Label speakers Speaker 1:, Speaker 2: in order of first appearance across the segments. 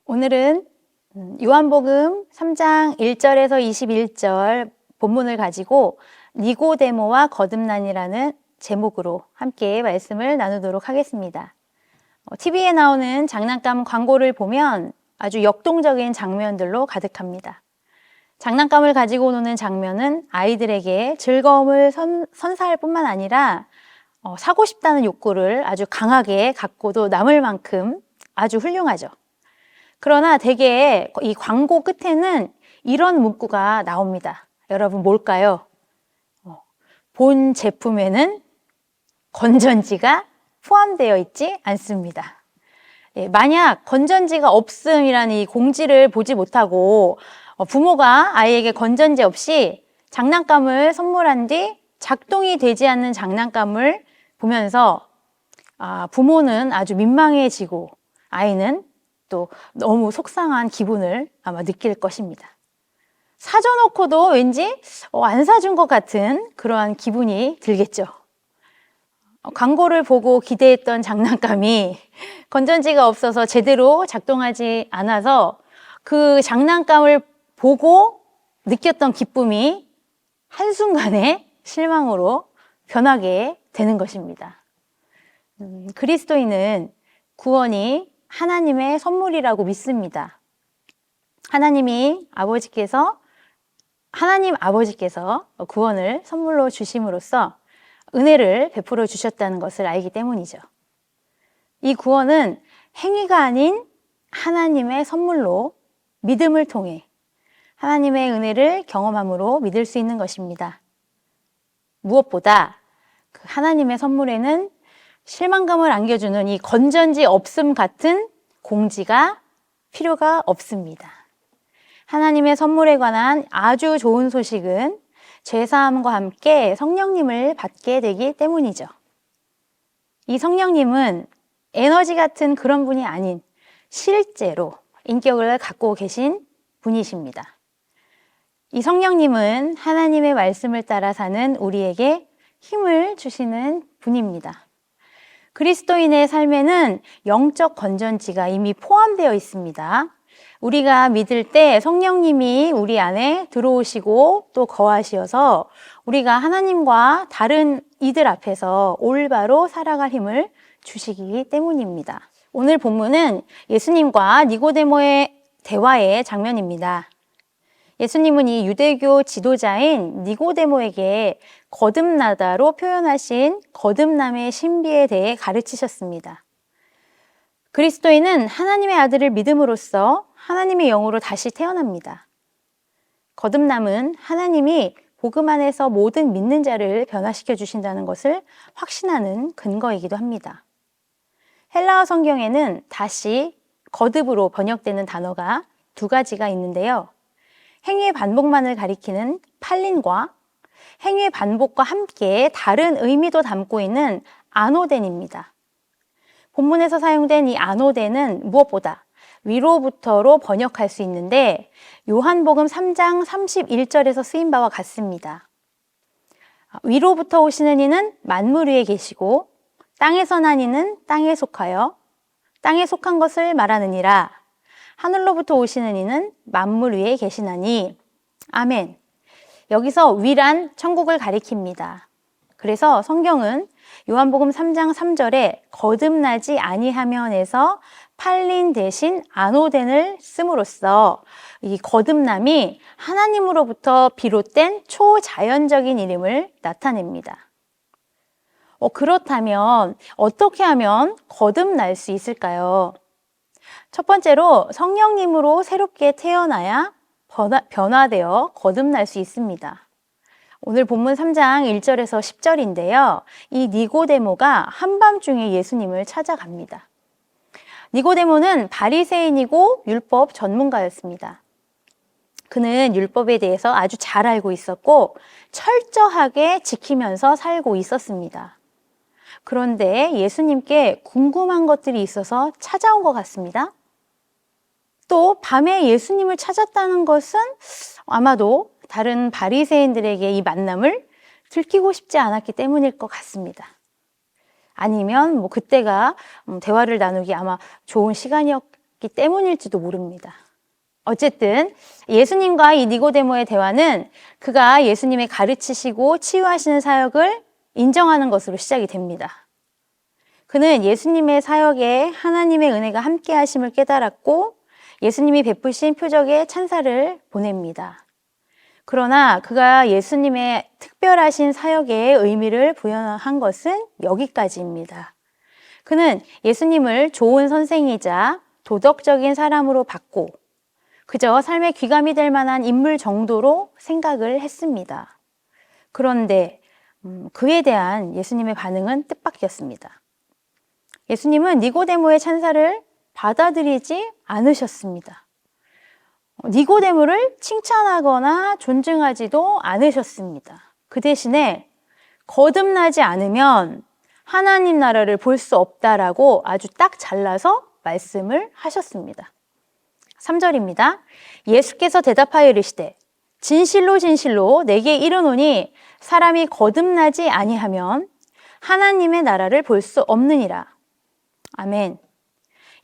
Speaker 1: 오늘은 요한복음 3장 1절에서 21절 본문을 가지고 니고데모와 거듭난이라는 제목으로 함께 말씀을 나누도록 하겠습니다. TV에 나오는 장난감 광고를 보면 아주 역동적인 장면들로 가득합니다. 장난감을 가지고 노는 장면은 아이들에게 즐거움을 선사할 뿐만 아니라 사고 싶다는 욕구를 아주 강하게 갖고도 남을 만큼 아주 훌륭하죠. 그러나 대개 이 광고 끝에는 이런 문구가 나옵니다. 여러분 뭘까요? 본 제품에는 건전지가 포함되어 있지 않습니다. 만약 건전지가 없음이라는 이 공지를 보지 못하고 부모가 아이에게 건전지 없이 장난감을 선물한 뒤 작동이 되지 않는 장난감을 보면서 부모는 아주 민망해지고 아이는 또 너무 속상한 기분을 아마 느낄 것입니다. 사줘놓고도 왠지 안 사준 것 같은 그러한 기분이 들겠죠. 광고를 보고 기대했던 장난감이 건전지가 없어서 제대로 작동하지 않아서 그 장난감을 보고 느꼈던 기쁨이 한순간에 실망으로 변하게 되는 것입니다. 그리스도인은 구원이 하나님의 선물이라고 믿습니다. 하나님 아버지께서 구원을 선물로 주심으로써 은혜를 베풀어 주셨다는 것을 알기 때문이죠. 이 구원은 행위가 아닌 하나님의 선물로 믿음을 통해 하나님의 은혜를 경험함으로 믿을 수 있는 것입니다. 무엇보다 그 하나님의 선물에는 실망감을 안겨주는 이 건전지 없음 같은 공지가 필요가 없습니다. 하나님의 선물에 관한 아주 좋은 소식은 죄사함과 함께 성령님을 받게 되기 때문이죠. 이 성령님은 에너지 같은 그런 분이 아닌 실제로 인격을 갖고 계신 분이십니다. 이 성령님은 하나님의 말씀을 따라 사는 우리에게 힘을 주시는 분입니다. 그리스도인의 삶에는 영적 건전지가 이미 포함되어 있습니다. 우리가 믿을 때 성령님이 우리 안에 들어오시고 또 거하시어서 우리가 하나님과 다른 이들 앞에서 올바로 살아갈 힘을 주시기 때문입니다. 오늘 본문은 예수님과 니고데모의 대화의 장면입니다. 예수님은 이 유대교 지도자인 니고데모에게 거듭나다로 표현하신 거듭남의 신비에 대해 가르치셨습니다. 그리스도인은 하나님의 아들을 믿음으로써 하나님의 영으로 다시 태어납니다. 거듭남은 하나님이 복음 안에서 모든 믿는 자를 변화시켜 주신다는 것을 확신하는 근거이기도 합니다. 헬라어 성경에는 다시 거듭으로 번역되는 단어가 두 가지가 있는데요. 행위의 반복만을 가리키는 팔린과 행위의 반복과 함께 다른 의미도 담고 있는 아노덴입니다. 본문에서 사용된 이 아노덴은 무엇보다 위로부터로 번역할 수 있는데 요한복음 3장 31절에서 쓰인 바와 같습니다. 위로부터 오시는 이는 만물 위에 계시고 땅에서 난 이는 땅에 속하여 땅에 속한 것을 말하느니라. 하늘로부터 오시는 이는 만물 위에 계시나니. 아멘. 여기서 위란 천국을 가리킵니다. 그래서 성경은 요한복음 3장 3절에 거듭나지 아니하면에서 팔린 대신 아노덴을 씀으로써 이 거듭남이 하나님으로부터 비롯된 초자연적인 이름을 나타냅니다. 그렇다면 어떻게 하면 거듭날 수 있을까요? 첫 번째로 성령님으로 새롭게 태어나야 변화되어 거듭날 수 있습니다. 오늘 본문 3장 1절에서 10절인데요. 이 니고데모가 한밤중에 예수님을 찾아갑니다. 니고데모는 바리새인이고 율법 전문가였습니다. 그는 율법에 대해서 아주 잘 알고 있었고 철저하게 지키면서 살고 있었습니다. 그런데 예수님께 궁금한 것들이 있어서 찾아온 것 같습니다. 또 밤에 예수님을 찾았다는 것은 아마도 다른 바리새인들에게 이 만남을 들키고 싶지 않았기 때문일 것 같습니다. 아니면 그때가 대화를 나누기 아마 좋은 시간이었기 있기 때문일지도 모릅니다. 어쨌든 예수님과 이 니고데모의 대화는 그가 예수님의 가르치시고 치유하시는 사역을 인정하는 것으로 시작이 됩니다. 그는 예수님의 사역에 하나님의 은혜가 함께 하심을 깨달았고 예수님이 베푸신 표적의 찬사를 보냅니다. 그러나 그가 예수님의 특별하신 사역에 의미를 부여한 것은 여기까지입니다. 그는 예수님을 좋은 선생이자 도덕적인 사람으로 봤고 그저 삶의 귀감이 될 만한 인물 정도로 생각을 했습니다. 그런데 그에 대한 예수님의 반응은 뜻밖이었습니다. 예수님은 니고데모의 찬사를 받아들이지 않으셨습니다. 니고데모를 칭찬하거나 존중하지도 않으셨습니다. 그 대신에 거듭나지 않으면 하나님 나라를 볼 수 없다라고 아주 딱 잘라서 말씀을 하셨습니다. 3절입니다. 예수께서 대답하여 이르시되 진실로 진실로 내게 이르노니 사람이 거듭나지 아니하면 하나님의 나라를 볼 수 없느니라. 아멘.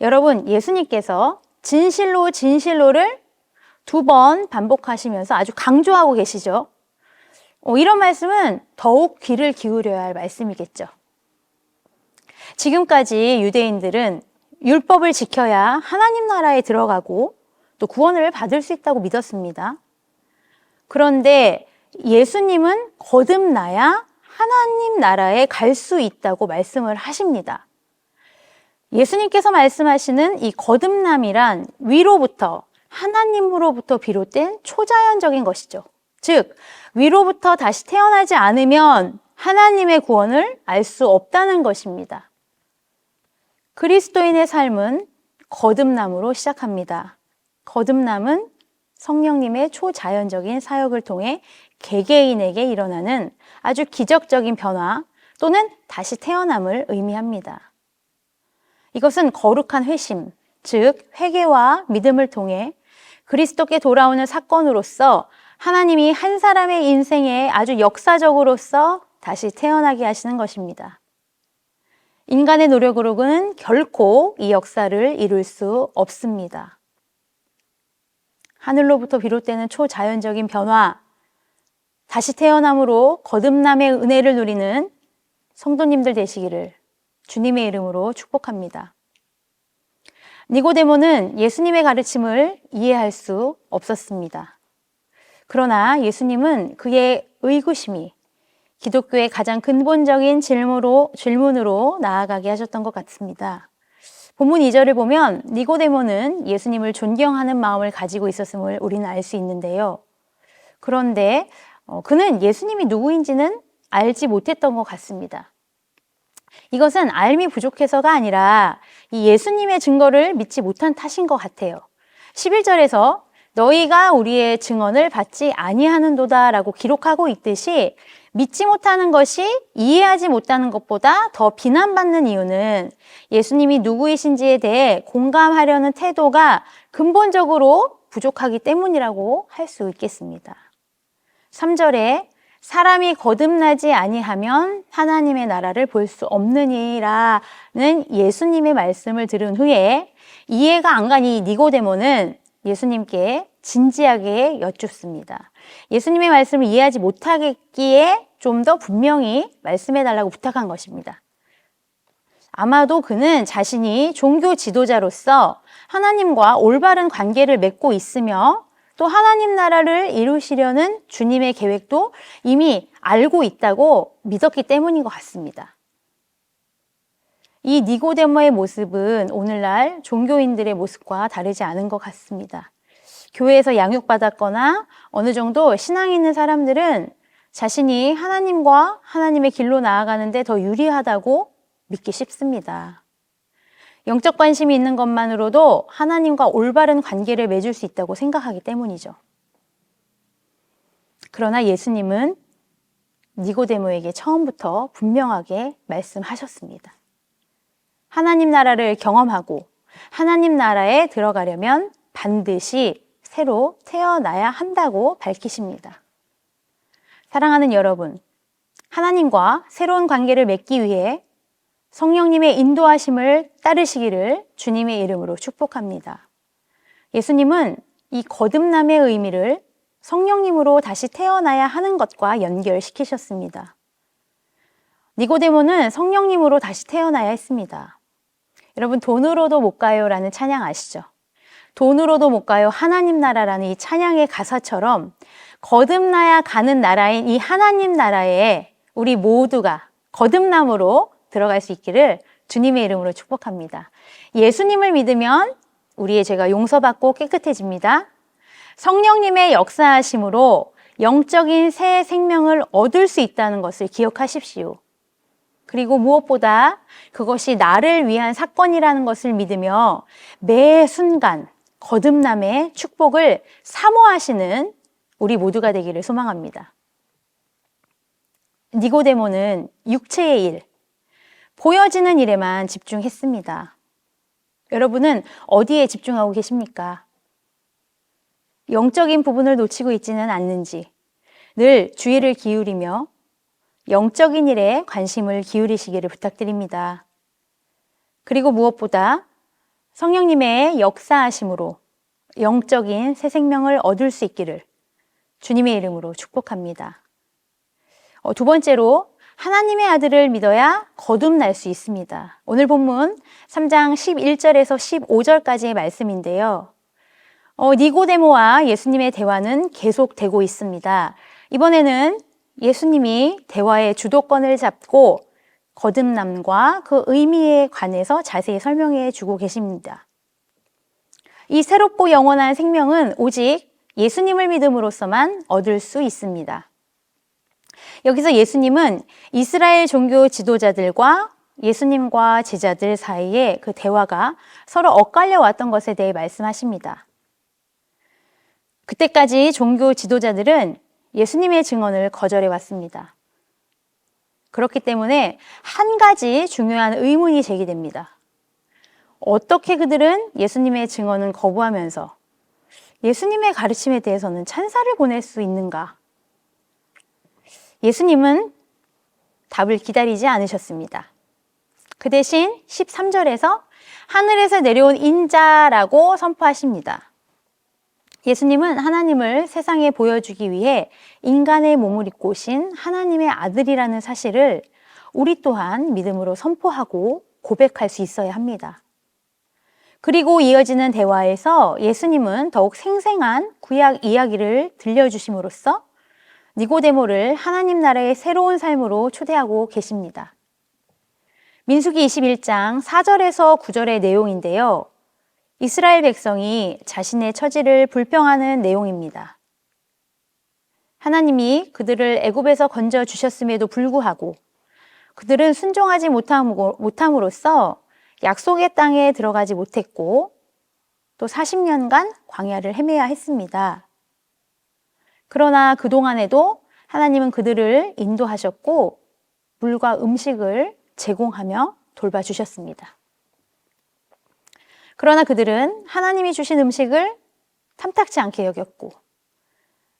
Speaker 1: 여러분, 예수님께서 진실로 진실로를 2번 반복하시면서 아주 강조하고 계시죠. 이런 말씀은 더욱 귀를 기울여야 할 말씀이겠죠. 지금까지 유대인들은 율법을 지켜야 하나님 나라에 들어가고 또 구원을 받을 수 있다고 믿었습니다. 그런데 예수님은 거듭나야 하나님 나라에 갈 수 있다고 말씀을 하십니다. 예수님께서 말씀하시는 이 거듭남이란 위로부터 하나님으로부터 비롯된 초자연적인 것이죠. 즉, 위로부터 다시 태어나지 않으면 하나님의 구원을 알 수 없다는 것입니다. 그리스도인의 삶은 거듭남으로 시작합니다. 거듭남은 성령님의 초자연적인 사역을 통해 개개인에게 일어나는 아주 기적적인 변화 또는 다시 태어남을 의미합니다. 이것은 거룩한 회심, 즉 회개와 믿음을 통해 그리스도께 돌아오는 사건으로서 하나님이 한 사람의 인생에 아주 역사적으로서 다시 태어나게 하시는 것입니다. 인간의 노력으로는 결코 이 역사를 이룰 수 없습니다. 하늘로부터 비롯되는 초자연적인 변화, 다시 태어남으로 거듭남의 은혜를 누리는 성도님들 되시기를 주님의 이름으로 축복합니다. 니고데모는 예수님의 가르침을 이해할 수 없었습니다. 그러나 예수님은 그의 의구심이 기독교의 가장 근본적인 질문으로 나아가게 하셨던 것 같습니다. 본문 2절을 보면 니고데모는 예수님을 존경하는 마음을 가지고 있었음을 우리는 알 수 있는데요. 그런데 그는 예수님이 누구인지는 알지 못했던 것 같습니다. 이것은 알미 부족해서가 아니라 이 예수님의 증거를 믿지 못한 탓인 것 같아요. 11절에서 너희가 우리의 증언을 받지 아니하는도다 라고 기록하고 있듯이 믿지 못하는 것이 이해하지 못하는 것보다 더 비난받는 이유는 예수님이 누구이신지에 대해 공감하려는 태도가 근본적으로 부족하기 때문이라고 할 수 있겠습니다. 3절에 사람이 거듭나지 아니하면 하나님의 나라를 볼 수 없느니라는 예수님의 말씀을 들은 후에 이해가 안 간 이 니고데모는 예수님께 진지하게 여쭙습니다. 예수님의 말씀을 이해하지 못하겠기에 좀 더 분명히 말씀해달라고 부탁한 것입니다. 아마도 그는 자신이 종교 지도자로서 하나님과 올바른 관계를 맺고 있으며 또 하나님 나라를 이루시려는 주님의 계획도 이미 알고 있다고 믿었기 때문인 것 같습니다. 이 니고데모의 모습은 오늘날 종교인들의 모습과 다르지 않은 것 같습니다. 교회에서 양육받았거나 어느 정도 신앙이 있는 사람들은 자신이 하나님과 하나님의 길로 나아가는데 더 유리하다고 믿기 쉽습니다. 영적 관심이 있는 것만으로도 하나님과 올바른 관계를 맺을 수 있다고 생각하기 때문이죠. 그러나 예수님은 니고데모에게 처음부터 분명하게 말씀하셨습니다. 하나님 나라를 경험하고 하나님 나라에 들어가려면 반드시 새로 태어나야 한다고 밝히십니다. 사랑하는 여러분, 하나님과 새로운 관계를 맺기 위해 성령님의 인도하심을 따르시기를 주님의 이름으로 축복합니다. 예수님은 이 거듭남의 의미를 성령님으로 다시 태어나야 하는 것과 연결시키셨습니다. 니고데모는 성령님으로 다시 태어나야 했습니다. 여러분, 돈으로도 못 가요 라는 찬양 아시죠? 돈으로도 못 가요 하나님 나라라는 이 찬양의 가사처럼 거듭나야 가는 나라인 이 하나님 나라에 우리 모두가 거듭남으로 들어갈 수 있기를 주님의 이름으로 축복합니다. 예수님을 믿으면 우리의 죄가 용서받고 깨끗해집니다. 성령님의 역사하심으로 영적인 새 생명을 얻을 수 있다는 것을 기억하십시오. 그리고 무엇보다 그것이 나를 위한 사건이라는 것을 믿으며 매 순간 거듭남의 축복을 사모하시는 우리 모두가 되기를 소망합니다. 니고데모는 육체의 일, 보여지는 일에만 집중했습니다. 여러분은 어디에 집중하고 계십니까? 영적인 부분을 놓치고 있지는 않는지 늘 주의를 기울이며 영적인 일에 관심을 기울이시기를 부탁드립니다. 그리고 무엇보다 성령님의 역사하심으로 영적인 새 생명을 얻을 수 있기를 주님의 이름으로 축복합니다. 두 번째로 하나님의 아들을 믿어야 거듭날 수 있습니다. 오늘 본문 3장 11절에서 15절까지의 말씀인데요. 니고데모와 예수님의 대화는 계속되고 있습니다. 이번에는 예수님이 대화의 주도권을 잡고 거듭남과 그 의미에 관해서 자세히 설명해 주고 계십니다. 이 새롭고 영원한 생명은 오직 예수님을 믿음으로써만 얻을 수 있습니다. 여기서 예수님은 이스라엘 종교 지도자들과 예수님과 제자들 사이에 그 대화가 서로 엇갈려 왔던 것에 대해 말씀하십니다. 그때까지 종교 지도자들은 예수님의 증언을 거절해 왔습니다. 그렇기 때문에 한 가지 중요한 의문이 제기됩니다. 어떻게 그들은 예수님의 증언은 거부하면서 예수님의 가르침에 대해서는 찬사를 보낼 수 있는가? 예수님은 답을 기다리지 않으셨습니다. 그 대신 13절에서 하늘에서 내려온 인자라고 선포하십니다. 예수님은 하나님을 세상에 보여주기 위해 인간의 몸을 입고 오신 하나님의 아들이라는 사실을 우리 또한 믿음으로 선포하고 고백할 수 있어야 합니다. 그리고 이어지는 대화에서 예수님은 더욱 생생한 구약 이야기를 들려주심으로써 니고데모를 하나님 나라의 새로운 삶으로 초대하고 계십니다. 민수기 21장 4절에서 9절의 내용인데요. 이스라엘 백성이 자신의 처지를 불평하는 내용입니다. 하나님이 그들을 애굽에서 건져 주셨음에도 불구하고 그들은 순종하지 못함으로써 약속의 땅에 들어가지 못했고 또 40년간 광야를 헤매야 했습니다. 그러나 그동안에도 하나님은 그들을 인도하셨고 물과 음식을 제공하며 돌봐주셨습니다. 그러나 그들은 하나님이 주신 음식을 탐탁지 않게 여겼고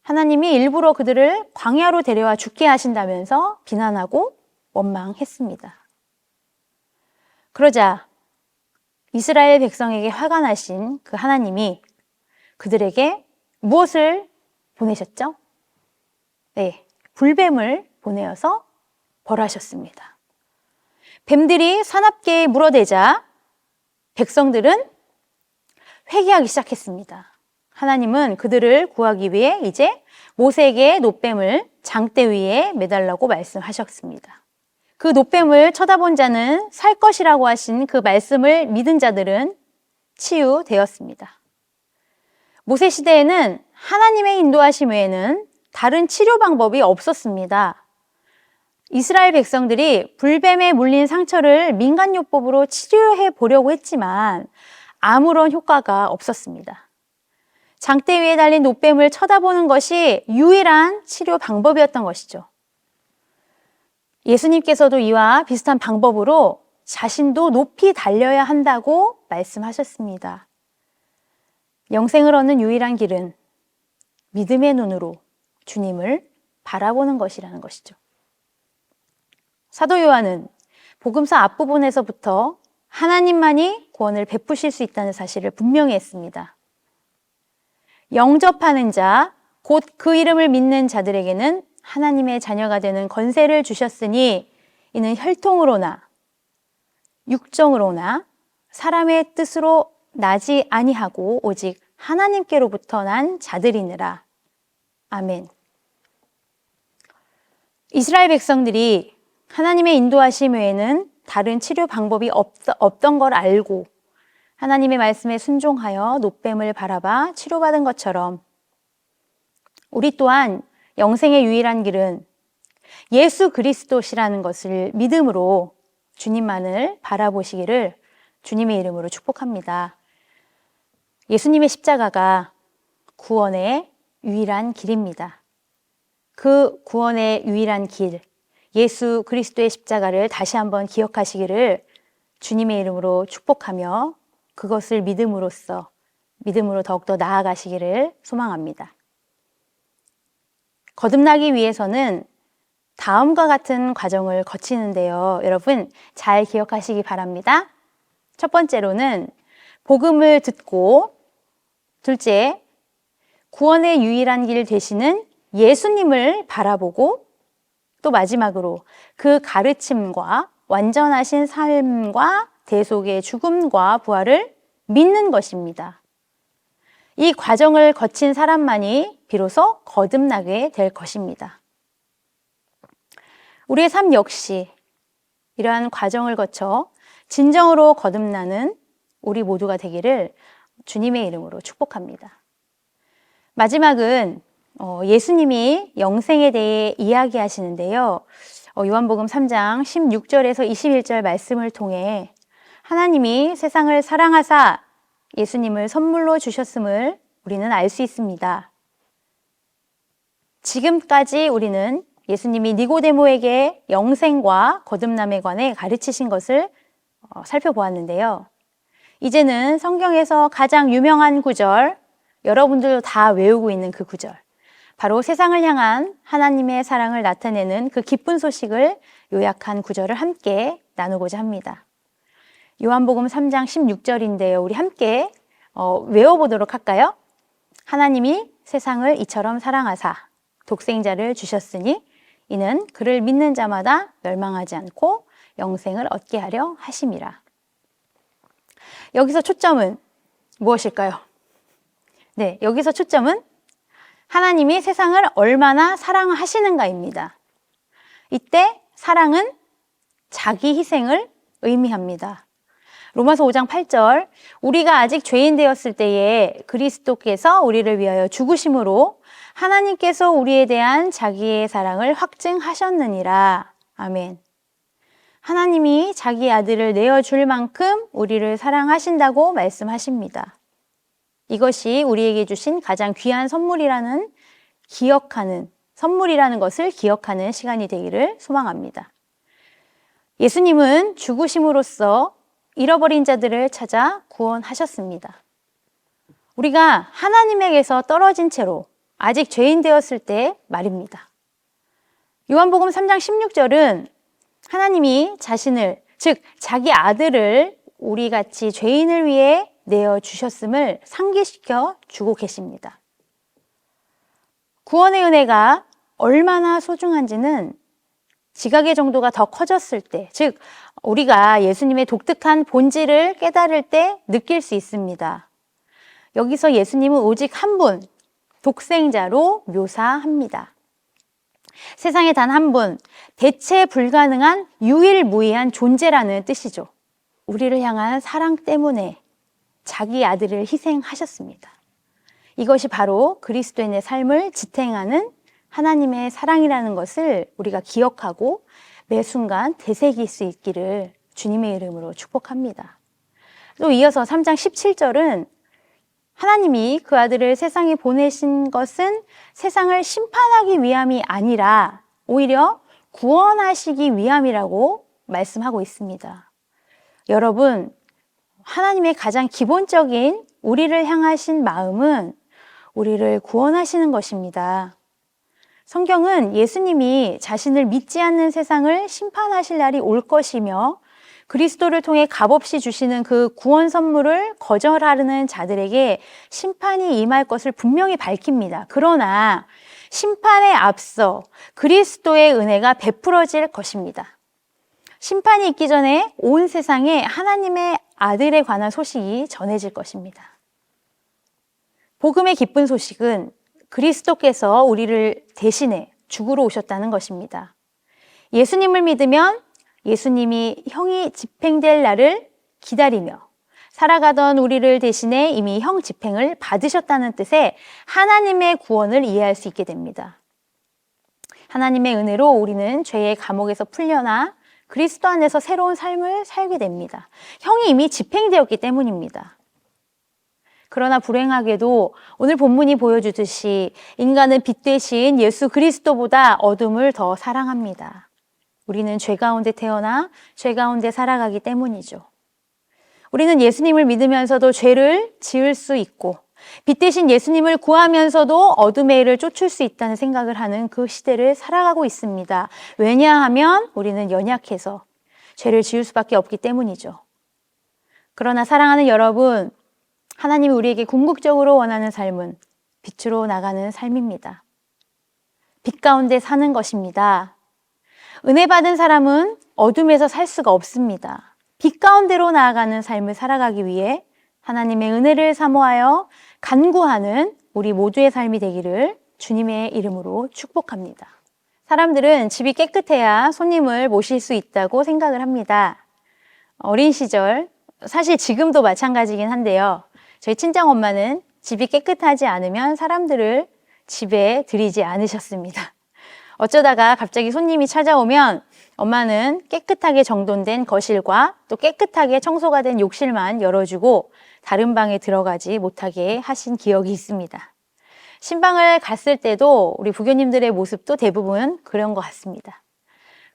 Speaker 1: 하나님이 일부러 그들을 광야로 데려와 죽게 하신다면서 비난하고 원망했습니다. 그러자 이스라엘 백성에게 화가 나신 그 하나님이 그들에게 무엇을 보내셨죠? 네, 불뱀을 보내어서 벌하셨습니다. 뱀들이 사납게 물어대자 백성들은 회개하기 시작했습니다. 하나님은 그들을 구하기 위해 이제 모세에게 놋뱀을 장대 위에 매달라고 말씀하셨습니다. 그 놋뱀을 쳐다본 자는 살 것이라고 하신 그 말씀을 믿은 자들은 치유되었습니다. 모세 시대에는 하나님의 인도하심 외에는 다른 치료 방법이 없었습니다. 이스라엘 백성들이 불뱀에 물린 상처를 민간요법으로 치료해 보려고 했지만 아무런 효과가 없었습니다. 장대 위에 달린 놋뱀을 쳐다보는 것이 유일한 치료 방법이었던 것이죠. 예수님께서도 이와 비슷한 방법으로 자신도 높이 달려야 한다고 말씀하셨습니다. 영생을 얻는 유일한 길은 믿음의 눈으로 주님을 바라보는 것이라는 것이죠. 사도 요한은 복음서 앞부분에서부터 하나님만이 구원을 베푸실 수 있다는 사실을 분명히 했습니다. 영접하는 자, 곧 그 이름을 믿는 자들에게는 하나님의 자녀가 되는 권세를 주셨으니 이는 혈통으로나 육정으로나 사람의 뜻으로 나지 아니하고 오직 하나님께로부터 난 자들이니라. 아멘. 이스라엘 백성들이 하나님의 인도하심 외에는 다른 치료 방법이 없던 걸 알고 하나님의 말씀에 순종하여 노뱀을 바라봐 치료받은 것처럼 우리 또한 영생의 유일한 길은 예수 그리스도시라는 것을 믿음으로 주님만을 바라보시기를 주님의 이름으로 축복합니다. 예수님의 십자가가 구원의 유일한 길입니다. 그 구원의 유일한 길, 예수 그리스도의 십자가를 다시 한번 기억하시기를 주님의 이름으로 축복하며 그것을 믿음으로 더욱더 나아가시기를 소망합니다. 거듭나기 위해서는 다음과 같은 과정을 거치는데요. 여러분 잘 기억하시기 바랍니다. 첫 번째로는 복음을 듣고, 둘째, 구원의 유일한 길 되시는 예수님을 바라보고, 또 마지막으로 그 가르침과 완전하신 삶과 대속의 죽음과 부활을 믿는 것입니다. 이 과정을 거친 사람만이 비로소 거듭나게 될 것입니다. 우리의 삶 역시 이러한 과정을 거쳐 진정으로 거듭나는 우리 모두가 되기를 주님의 이름으로 축복합니다. 마지막은 예수님이 영생에 대해 이야기하시는데요. 요한복음 3장 16절에서 21절 말씀을 통해 하나님이 세상을 사랑하사 예수님을 선물로 주셨음을 우리는 알 수 있습니다. 지금까지 우리는 예수님이 니고데모에게 영생과 거듭남에 관해 가르치신 것을 살펴보았는데요. 이제는 성경에서 가장 유명한 구절, 여러분들도 다 외우고 있는 그 구절, 바로 세상을 향한 하나님의 사랑을 나타내는 그 기쁜 소식을 요약한 구절을 함께 나누고자 합니다. 요한복음 3장 16절인데요. 우리 함께 외워보도록 할까요? 하나님이 세상을 이처럼 사랑하사 독생자를 주셨으니 이는 그를 믿는 자마다 멸망하지 않고 영생을 얻게 하려 하심이라. 여기서 초점은 무엇일까요? 네, 여기서 초점은 하나님이 세상을 얼마나 사랑하시는가입니다. 이때 사랑은 자기 희생을 의미합니다. 로마서 5장 8절, 우리가 아직 죄인 되었을 때에 그리스도께서 우리를 위하여 죽으심으로 하나님께서 우리에 대한 자기의 사랑을 확증하셨느니라. 아멘. 하나님이 자기 아들을 내어줄 만큼 우리를 사랑하신다고 말씀하십니다. 이것이 우리에게 주신 가장 귀한 선물이라는 것을 기억하는 시간이 되기를 소망합니다. 예수님은 죽으심으로써 잃어버린 자들을 찾아 구원하셨습니다. 우리가 하나님에게서 떨어진 채로 아직 죄인 되었을 때 말입니다. 요한복음 3장 16절은 하나님이 자신을, 즉 자기 아들을 우리같이 죄인을 위해 내어주셨음을 상기시켜 주고 계십니다. 구원의 은혜가 얼마나 소중한지는 지각의 정도가 더 커졌을 때, 즉 우리가 예수님의 독특한 본질을 깨달을 때 느낄 수 있습니다. 여기서 예수님은 오직 한 분, 독생자로 묘사합니다. 세상에 단 한 분, 대체 불가능한 유일무이한 존재라는 뜻이죠. 우리를 향한 사랑 때문에 자기 아들을 희생하셨습니다. 이것이 바로 그리스도인의 삶을 지탱하는 하나님의 사랑이라는 것을 우리가 기억하고 매 순간 되새길 수 있기를 주님의 이름으로 축복합니다. 또 이어서 3장 17절은 하나님이 그 아들을 세상에 보내신 것은 세상을 심판하기 위함이 아니라 오히려 구원하시기 위함이라고 말씀하고 있습니다. 여러분, 하나님의 가장 기본적인 우리를 향하신 마음은 우리를 구원하시는 것입니다. 성경은 예수님이 자신을 믿지 않는 세상을 심판하실 날이 올 것이며 그리스도를 통해 값없이 주시는 그 구원 선물을 거절하는 자들에게 심판이 임할 것을 분명히 밝힙니다. 그러나 심판에 앞서 그리스도의 은혜가 베풀어질 것입니다. 심판이 있기 전에 온 세상에 하나님의 아들에 관한 소식이 전해질 것입니다. 복음의 기쁜 소식은 그리스도께서 우리를 대신해 죽으러 오셨다는 것입니다. 예수님을 믿으면 예수님이 형이 집행될 날을 기다리며 살아가던 우리를 대신해 이미 형 집행을 받으셨다는 뜻의 하나님의 구원을 이해할 수 있게 됩니다. 하나님의 은혜로 우리는 죄의 감옥에서 풀려나 그리스도 안에서 새로운 삶을 살게 됩니다. 형이 이미 집행되었기 때문입니다. 그러나 불행하게도 오늘 본문이 보여주듯이 인간은 빛 대신 예수 그리스도보다 어둠을 더 사랑합니다. 우리는 죄 가운데 태어나 죄 가운데 살아가기 때문이죠. 우리는 예수님을 믿으면서도 죄를 지을 수 있고 빛 대신 예수님을 구하면서도 어둠의 일을 쫓을 수 있다는 생각을 하는 그 시대를 살아가고 있습니다. 왜냐하면 우리는 연약해서 죄를 지을 수밖에 없기 때문이죠. 그러나 사랑하는 여러분, 하나님이 우리에게 궁극적으로 원하는 삶은 빛으로 나가는 삶입니다. 빛 가운데 사는 것입니다. 은혜 받은 사람은 어둠에서 살 수가 없습니다. 빛 가운데로 나아가는 삶을 살아가기 위해 하나님의 은혜를 사모하여 간구하는 우리 모두의 삶이 되기를 주님의 이름으로 축복합니다. 사람들은 집이 깨끗해야 손님을 모실 수 있다고 생각을 합니다. 어린 시절, 사실 지금도 마찬가지긴 한데요. 저희 친정엄마는 집이 깨끗하지 않으면 사람들을 집에 들이지 않으셨습니다. 어쩌다가 갑자기 손님이 찾아오면 엄마는 깨끗하게 정돈된 거실과 또 깨끗하게 청소가 된 욕실만 열어주고 다른 방에 들어가지 못하게 하신 기억이 있습니다. 신방을 갔을 때도 우리 부교님들의 모습도 대부분 그런 것 같습니다.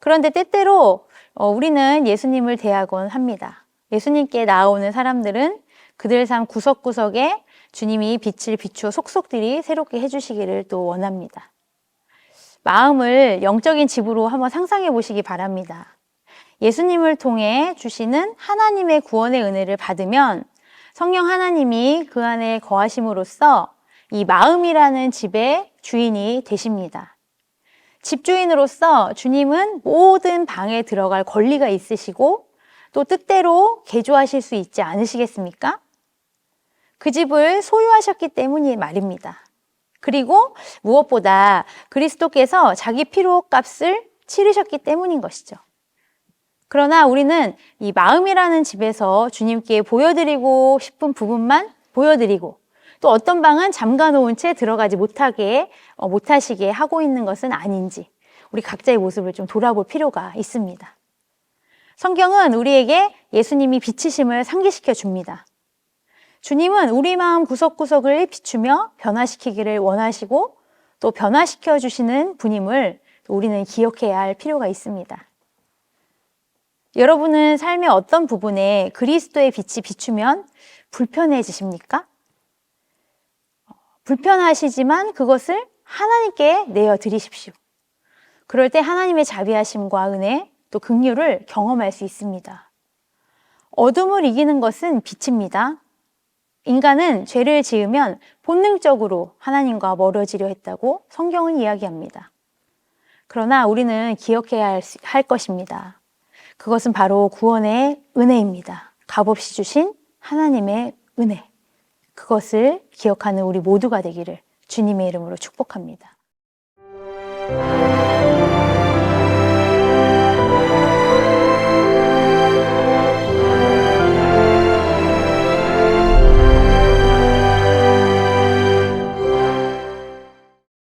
Speaker 1: 그런데 때때로 우리는 예수님을 대하곤 합니다. 예수님께 나오는 사람들은 그들 삶 구석구석에 주님이 빛을 비추어 속속들이 새롭게 해주시기를 또 원합니다. 마음을 영적인 집으로 한번 상상해 보시기 바랍니다. 예수님을 통해 주시는 하나님의 구원의 은혜를 받으면 성령 하나님이 그 안에 거하심으로써 이 마음이라는 집의 주인이 되십니다. 집주인으로서 주님은 모든 방에 들어갈 권리가 있으시고 또 뜻대로 개조하실 수 있지 않으시겠습니까? 그 집을 소유하셨기 때문이 말입니다. 그리고 무엇보다 그리스도께서 자기 피로값을 치르셨기 때문인 것이죠. 그러나 우리는 이 마음이라는 집에서 주님께 보여드리고 싶은 부분만 보여드리고 또 어떤 방은 잠가놓은 채 들어가지 못하시게 하고 있는 것은 아닌지 우리 각자의 모습을 좀 돌아볼 필요가 있습니다. 성경은 우리에게 예수님이 빛이심을 상기시켜 줍니다. 주님은 우리 마음 구석구석을 비추며 변화시키기를 원하시고 또 변화시켜 주시는 분임을 우리는 기억해야 할 필요가 있습니다. 여러분은 삶의 어떤 부분에 그리스도의 빛이 비추면 불편해지십니까? 불편하시지만 그것을 하나님께 내어드리십시오. 그럴 때 하나님의 자비하심과 은혜 또 긍휼을 경험할 수 있습니다. 어둠을 이기는 것은 빛입니다. 인간은 죄를 지으면 본능적으로 하나님과 멀어지려 했다고 성경은 이야기합니다. 그러나 우리는 기억해야 할 것입니다. 그것은 바로 구원의 은혜입니다. 값없이 주신 하나님의 은혜. 그것을 기억하는 우리 모두가 되기를 주님의 이름으로 축복합니다.